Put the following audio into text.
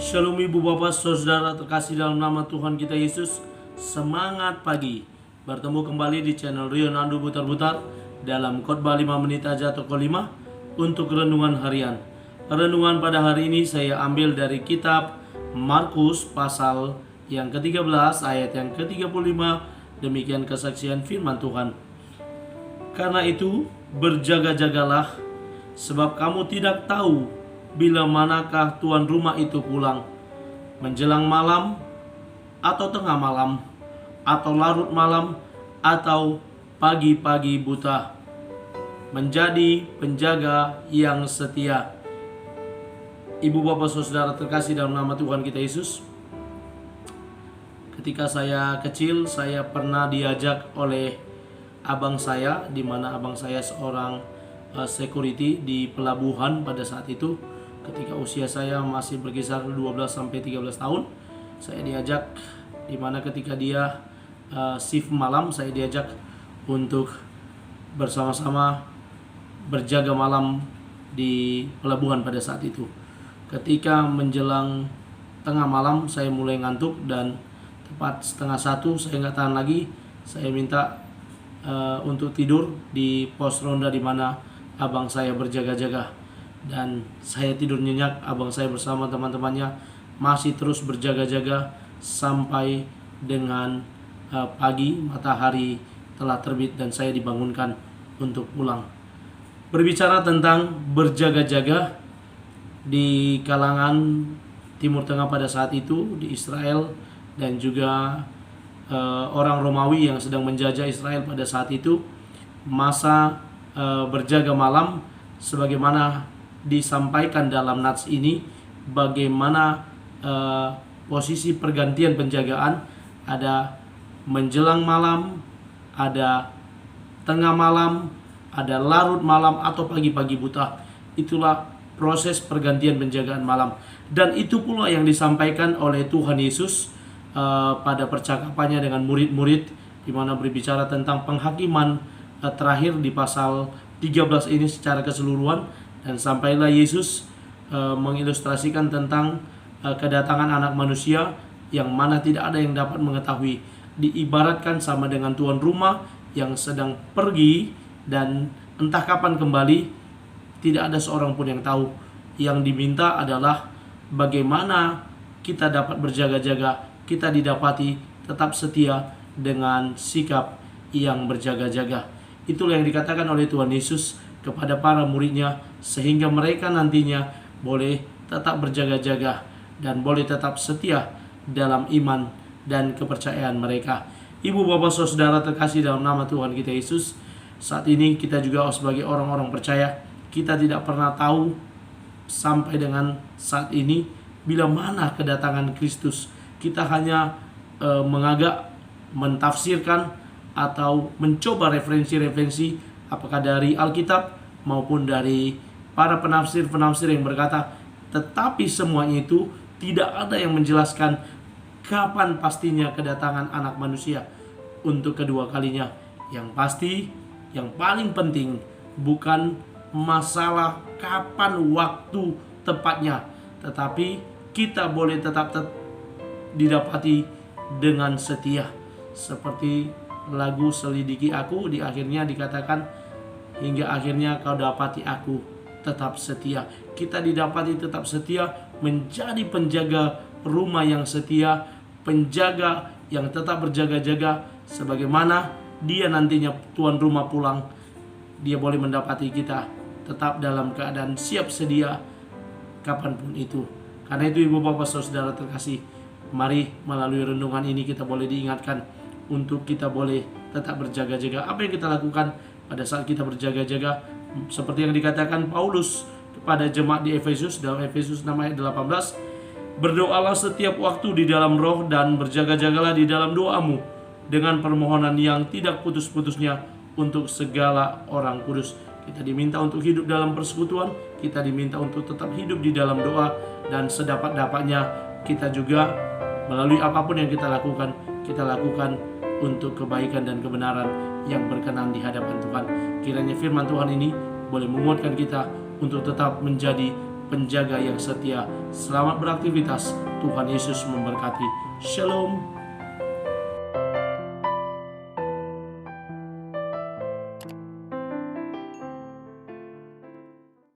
Shalom ibu bapak saudara terkasih dalam nama Tuhan kita Yesus. Semangat pagi. Bertemu kembali di channel Rio Nando Butar-Butar dalam khotbah 5 menit aja atau kelima untuk renungan harian. Renungan pada hari ini saya ambil dari kitab Markus pasal yang ke-13 ayat yang ke-35. Demikian kesaksian firman Tuhan. Karena itu berjaga-jagalah, sebab kamu tidak tahu bila manakah tuan rumah itu pulang, menjelang malam, atau tengah malam, atau larut malam, atau pagi-pagi buta. Menjadi penjaga yang setia. Ibu bapak saudara terkasih dalam nama Tuhan kita Yesus, ketika saya kecil, saya pernah diajak oleh abang saya, di mana abang saya seorang security di pelabuhan pada saat itu. Ketika usia saya masih berkisar 12-13 tahun, saya diajak, di mana ketika dia shift malam, saya diajak untuk bersama-sama berjaga malam di pelabuhan pada saat itu. Ketika menjelang tengah malam, saya mulai ngantuk dan tepat 12:30 saya nggak tahan lagi. Saya minta untuk tidur di pos ronda di mana abang saya berjaga-jaga. Dan saya tidur nyenyak, abang saya bersama teman-temannya masih terus berjaga-jaga sampai dengan pagi, matahari telah terbit dan saya dibangunkan untuk pulang. Berbicara tentang berjaga-jaga di kalangan Timur Tengah pada saat itu, di Israel, dan juga orang Romawi yang sedang menjajah Israel pada saat itu, masa berjaga malam sebagaimana disampaikan dalam nats ini, bagaimana posisi pergantian penjagaan, ada menjelang malam, ada tengah malam, ada larut malam, atau pagi-pagi buta. Itulah proses pergantian penjagaan malam. Dan itu pula yang disampaikan oleh Tuhan Yesus pada percakapannya dengan murid-murid, di mana berbicara tentang penghakiman terakhir di pasal 13 ini secara keseluruhan. Dan sampailah Yesus mengilustrasikan tentang kedatangan anak manusia, yang mana tidak ada yang dapat mengetahui. Diibaratkan sama dengan tuan rumah yang sedang pergi dan entah kapan kembali, tidak ada seorang pun yang tahu. Yang diminta adalah bagaimana kita dapat berjaga-jaga, kita didapati tetap setia dengan sikap yang berjaga-jaga. Itulah yang dikatakan oleh Tuhan Yesus kepada para muridnya, sehingga mereka nantinya boleh tetap berjaga-jaga dan boleh tetap setia dalam iman dan kepercayaan mereka. Ibu bapak saudara terkasih dalam nama Tuhan kita Yesus, saat ini kita juga sebagai orang-orang percaya, kita tidak pernah tahu sampai dengan saat ini bila mana kedatangan Kristus. Kita hanya mengagak, mentafsirkan, atau mencoba referensi-referensi apakah dari Alkitab maupun dari para penafsir-penafsir yang berkata, tetapi semuanya itu tidak ada yang menjelaskan kapan pastinya kedatangan anak manusia untuk kedua kalinya. Yang pasti, yang paling penting bukan masalah kapan waktu tepatnya, tetapi kita boleh tetap didapati dengan setia. Seperti lagu Selidiki Aku, di akhirnya dikatakan, hingga akhirnya kau dapati aku tetap setia. Kita didapati tetap setia, menjadi penjaga rumah yang setia, penjaga yang tetap berjaga-jaga, sebagaimana dia nantinya tuan rumah pulang, dia boleh mendapati kita tetap dalam keadaan siap sedia kapanpun itu. Karena itu ibu bapak saudara terkasih, mari melalui renungan ini kita boleh diingatkan untuk kita boleh tetap berjaga-jaga. Apa yang kita lakukan pada saat kita berjaga-jaga, seperti yang dikatakan Paulus kepada jemaat di Efesus, dalam Efesus 6 ayat 18, berdoalah setiap waktu di dalam roh dan berjaga-jagalah di dalam doamu dengan permohonan yang tidak putus-putusnya untuk segala orang kudus. Kita diminta untuk hidup dalam persekutuan, kita diminta untuk tetap hidup di dalam doa, dan sedapat-dapatnya kita juga melalui apapun yang kita lakukan untuk kebaikan dan kebenaran yang berkenan di hadapan Tuhan. Kiranya firman Tuhan ini boleh menguatkan kita untuk tetap menjadi penjaga yang setia. Selamat beraktivitas. Tuhan Yesus memberkati. Shalom.